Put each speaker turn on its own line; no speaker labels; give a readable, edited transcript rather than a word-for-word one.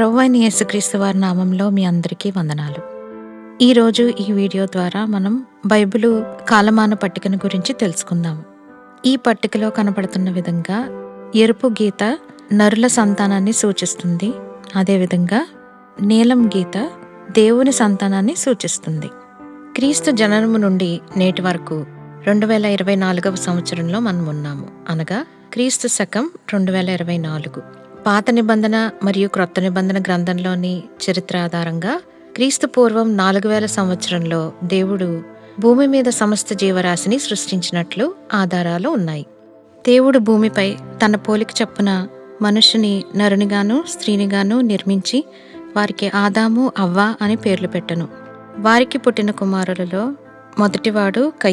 ప్రభువైన యేసుక్రీస్తు వారి నామంలో మీ అందరికీ వందనాలు. ఈరోజు ఈ వీడియో ద్వారా మనం బైబిలు కాలమాన పట్టికను గురించి తెలుసుకుందాము. ఈ పట్టికలో కనపడుతున్న విధంగా ఎరుపు గీత నరుల సంతానాన్ని సూచిస్తుంది. అదేవిధంగా నీలం గీత దేవుని సంతానాన్ని సూచిస్తుంది. క్రీస్తు జననము నుండి నేటి వరకు 2024వ సంవత్సరంలో మనం ఉన్నాము. అనగా క్రీస్తు శకం 2024. పాత నిబంధన మరియు క్రొత్త నిబంధన గ్రంథంలోని చరిత్ర ఆధారంగా క్రీస్తు పూర్వం 4000 సంవత్సరంలో దేవుడు భూమి మీద సమస్త జీవరాశిని సృష్టించినట్లు ఆధారాలు ఉన్నాయి. దేవుడు భూమిపై తన పోలిక చొప్పున మనుషుని నరునిగాను స్త్రీనిగాను నిర్మించి వారికి ఆదాము అవ్వ అని పేర్లు పెట్టెను. వారికి పుట్టిన కుమారులలో మొదటివాడు కయ్యను.